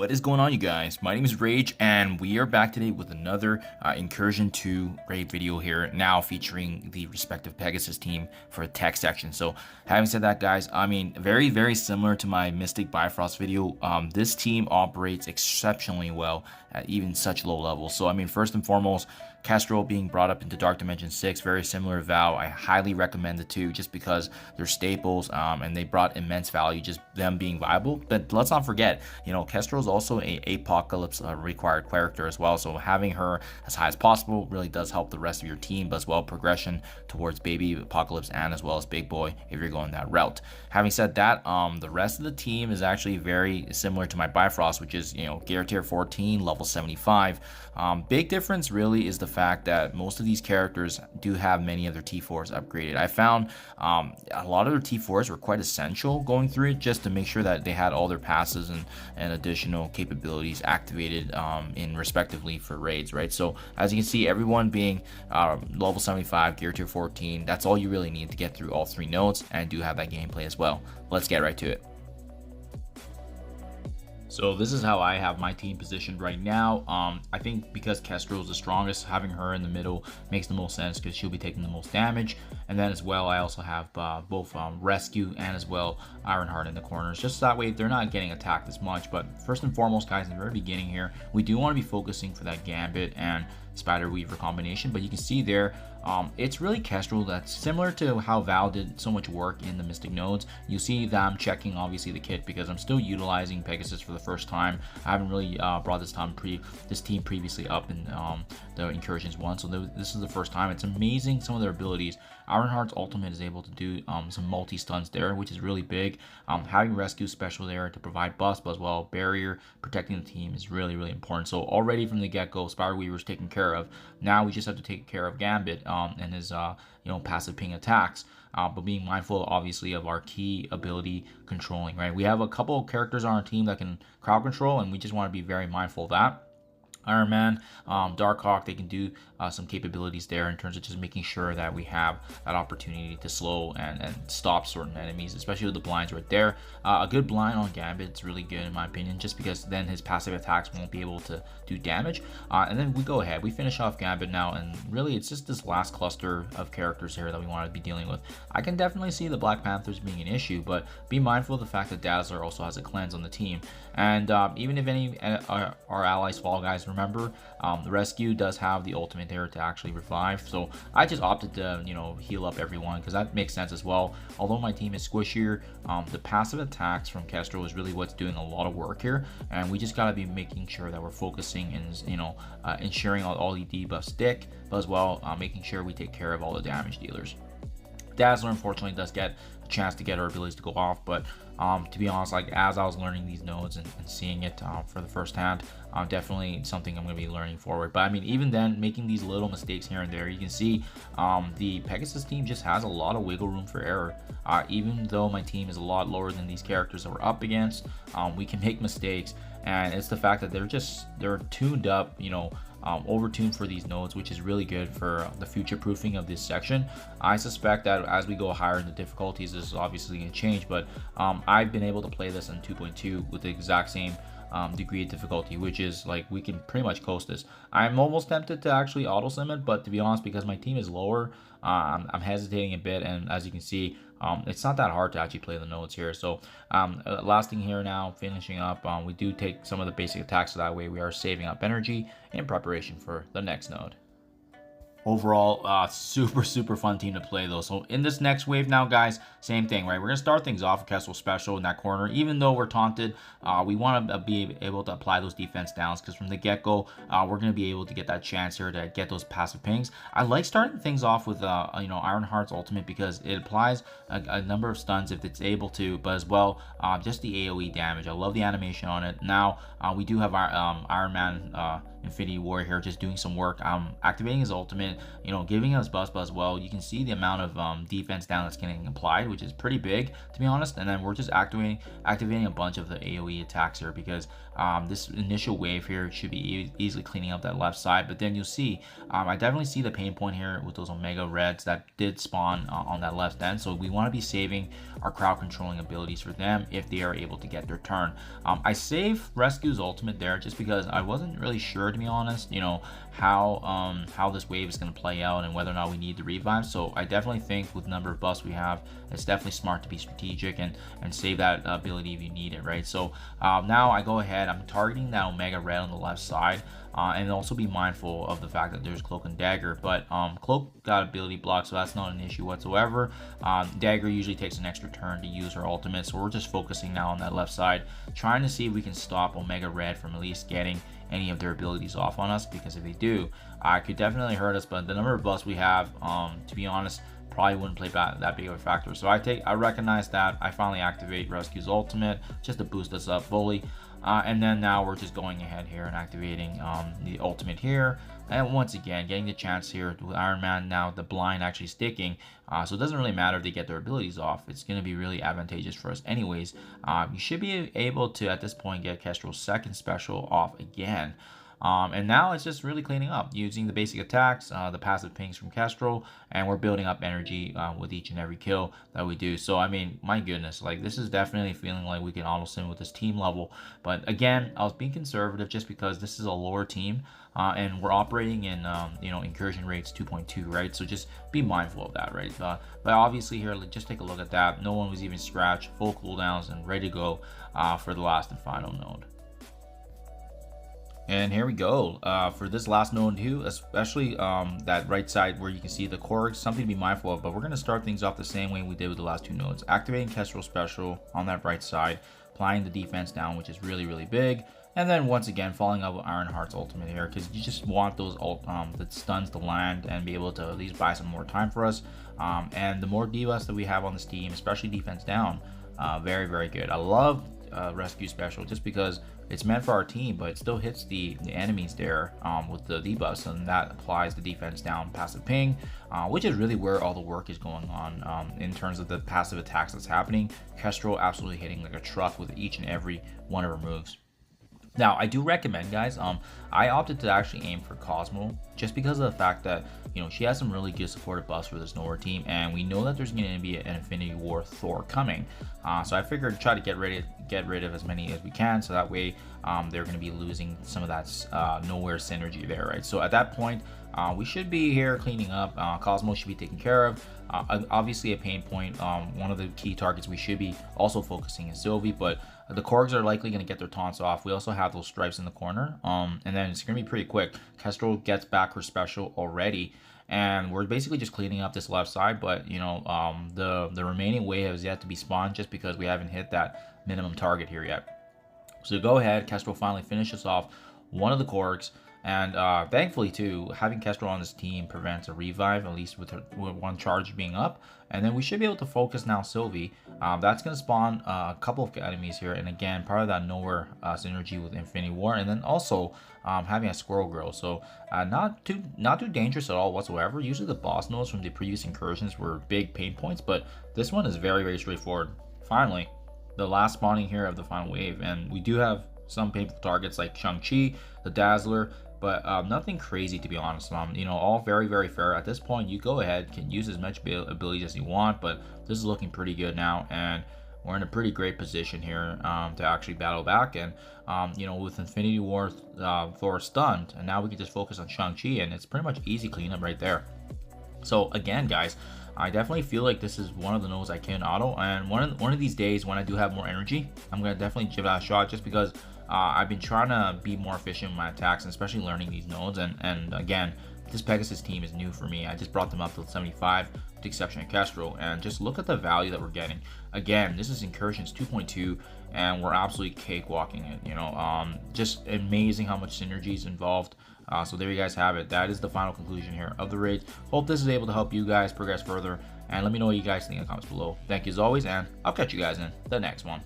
What is going on, you guys? My name is Rayge, and we are back today with another Incursion 2 raid video here, now featuring the respective Pegasus team for a tech section. So having said that, guys, I mean, very similar to my Mystic Bifrost video. This team operates exceptionally well at even such low levels. So I mean, first and foremost, Kestrel being brought up into Dark Dimension 6, very similar to Val. I highly recommend the two just because they're staples and they brought immense value, just them being viable. But let's not forget, you know, Kestrel is also a Apocalypse required character as well. So having her as high as possible really does help the rest of your team, but as well progression towards Baby Apocalypse and as well as Big Boy if you're going that route. Having said that, the rest of the team is actually very similar to my Bifrost, which is, you know, Gear Tier 14, level 75. Big difference really is the fact that most of these characters do have many of their T4s upgraded. I found a lot of their T4s were quite essential going through it just to make sure that they had all their passes and additional capabilities activated in respectively for raids, right? So as you can see, everyone being level 75, Gear Tier 14, that's all you really need to get through all three nodes and do have that gameplay as well. Let's get right to it. So this is how I have my team positioned right now. I think because Kestrel is the strongest, having her in the middle makes the most sense because she'll be taking the most damage. And then as well, I also have both Rescue and as well Ironheart in the corners. Just that way they're not getting attacked as much. But first and foremost, guys, in the very beginning here, we do want to be focusing for that Gambit and Spider Weaver combination. But you can see there, it's really Kestrel that's similar to how Val did so much work in the Mystic nodes. You see that I'm checking obviously the kit because I'm still utilizing Pegasus for the first time. I haven't really brought this team previously up in the Incursions one, so this is the first time. It's amazing some of their abilities. Ironheart's ultimate is able to do some multi-stuns there, which is really big. Having Rescue special there to provide buffs, but as well barrier protecting the team is really important. So already from the get-go, Spider Weaver's taken care of. Now we just have to take care of Gambit and his passive ping attacks, but being mindful obviously of our key ability controlling, right? We have a couple of characters on our team that can crowd control, and we just want to be very mindful of that. Iron Man, Darkhawk, they can do some capabilities there in terms of just making sure that we have that opportunity to slow and stop certain enemies, especially with the blinds right there. A good blind on Gambit is really good in my opinion, just because then his passive attacks won't be able to do damage. And then we go ahead, we finish off Gambit now, and really it's just this last cluster of characters here that we want to be dealing with. I can definitely see the Black Panthers being an issue, but be mindful of the fact that Dazzler also has a cleanse on the team. And even if any our allies fall, guys, remember the Rescue does have the ultimate there to actually revive. So I just opted to heal up everyone because that makes sense as well. Although my team is squishier, the passive attacks from Kestrel is really what's doing a lot of work here, and we just got to be making sure that we're focusing and ensuring all the debuffs stick, but as well making sure we take care of all the damage dealers. Dazzler unfortunately does get a chance to get her abilities to go off, but to be honest, like as I was learning these nodes and seeing it for the first hand, definitely something I'm going to be learning forward. But I mean, even then, making these little mistakes here and there, you can see the Pegasus team just has a lot of wiggle room for error. Even though my team is a lot lower than these characters that we're up against, we can make mistakes, and it's the fact that they're tuned up, over-tuned for these nodes, which is really good for the future proofing of this section. I suspect that as we go higher in the difficulties, this is obviously going to change, but I've been able to play this in 2.2 with the exact same degree of difficulty, which is like we can pretty much coast this. I'm almost tempted to actually auto sim it, but to be honest, because my team is lower, I'm hesitating a bit, and as you can see, it's not that hard to actually play the nodes here. So last thing here now, finishing up, we do take some of the basic attacks, so that way we are saving up energy in preparation for the next node. Overall, super fun team to play though. So in this next wave now, guys, same thing, right? We're gonna start things off with Kestrel special in that corner. Even though we're taunted, we want to be able to apply those defense downs, because from the get-go, we're gonna be able to get that chance here to get those passive pings. I like starting things off with Ironheart's ultimate because it applies a number of stuns if it's able to, but as well just the AoE damage. I love the animation on it. Now we do have our Iron Man Infinity War here, just doing some work, activating his ultimate, giving us buzz as well. You can see the amount of defense down that's getting applied, which is pretty big, to be honest. And then we're just activating a bunch of the AoE attacks here, because this initial wave here should be easily cleaning up that left side. But then you'll see, I definitely see the pain point here with those Omega Reds that did spawn on that left end. So we want to be saving our crowd controlling abilities for them if they are able to get their turn. I save Rescue's ultimate there just because I wasn't really sure, to be honest, how this wave is going to play out and whether or not we need the revive. So I definitely think with the number of buffs we have, it's definitely smart to be strategic and save that ability if you need it, right? So now I go ahead, I'm targeting that Omega Red on the left side, and also be mindful of the fact that there's Cloak and Dagger, but Cloak got ability block, so that's not an issue whatsoever. Dagger usually takes an extra turn to use her ultimate, so we're just focusing now on that left side, trying to see if we can stop Omega Red from at least getting any of their abilities off on us, because if they do, it could definitely hurt us. But the number of buffs we have, to be honest, probably wouldn't play that big of a factor. So I recognize that. I finally activate Rescue's ultimate just to boost us up fully. And then now we're just going ahead here and activating the ultimate here. And once again, getting the chance here with Iron Man now, the blind actually sticking. So it doesn't really matter if they get their abilities off. It's going to be really advantageous for us anyways. You should be able to, at this point, get Kestrel's second special off again. And now it's just really cleaning up using the basic attacks, the passive pings from Kestrel, and we're building up energy with each and every kill that we do. So I mean, my goodness, like this is definitely feeling like we can auto sim with this team level. But again, I was being conservative just because this is a lower team, and we're operating in incursion rates 2.2, right? So just be mindful of that, right? But obviously here, just take a look at that. No one was even scratched, full cooldowns, and ready to go for the last and final node. And here we go for this last node too, especially that right side where you can see the core, something to be mindful of. But we're going to start things off the same way we did with the last two nodes, activating Kestrel special on that right side, applying the defense down, which is really, really big. And then once again, following up with Ironheart's ultimate here, because you just want those the stuns to land and be able to at least buy some more time for us. And the more debuffs that we have on this team, especially defense down, very, very good. I love Rescue special just because it's meant for our team, but it still hits the enemies there with the debuffs, and that applies the defense down passive ping, which is really where all the work is going on in terms of the passive attacks that's happening. Kestrel absolutely hitting like a truck with each and every one of her moves. Now, I do recommend, guys, I opted to actually aim for Cosmo just because of the fact that, she has some really good supportive buffs for this Nova team, and we know that there's going to be an Infinity War Thor coming. So I figured try to get rid of as many as we can, so that way they're going to be losing some of that nowhere synergy there, right? So at that point, we should be here cleaning up. Cosmo should be taken care of. Obviously a pain point. One of the key targets we should be also focusing is Sylvie, but the Korgs are likely going to get their taunts off. We also have those stripes in the corner, and then it's going to be pretty quick. Kestrel gets back her special already, and we're basically just cleaning up this left side. But the remaining wave has yet to be spawned just because we haven't hit that minimum target here yet. So go ahead, Kestrel finally finishes off one of the Korgs. And thankfully too, having Kestrel on this team prevents a revive, at least with one charge being up. And then we should be able to focus now Sylvie. That's going to spawn a couple of enemies here, and again, part of that nowhere synergy with Infinity War, and then also having a Squirrel Girl. So not too dangerous at all whatsoever. Usually the boss nodes from the previous incursions were big pain points, but this one is very, very straightforward. Finally, the last spawning here of the final wave, and we do have some painful targets like Shang-Chi, the Dazzler, but nothing crazy, to be honest. All very, very fair. At this point, you go ahead, can use as much abilities as you want, but this is looking pretty good now, and we're in a pretty great position here to actually battle back. And with Infinity War Thor stunned, and now we can just focus on Shang-Chi, and it's pretty much easy cleanup right there. So again, guys, I definitely feel like this is one of the nodes I can auto, and one of these days when I do have more energy, I'm gonna definitely give that a shot, just because I've been trying to be more efficient with my attacks, and especially learning these nodes. And again, this Pegasus team is new for me. I just brought them up to 75 with the exception of Kestrel, and just look at the value that we're getting. Again, this is Incursions 2.2, and we're absolutely cakewalking it. Just amazing how much synergy is involved. So there you guys have it. That is the final conclusion here of the raid. Hope this is able to help you guys progress further, and let me know what you guys think in the comments below. Thank you as always, and I'll catch you guys in the next one.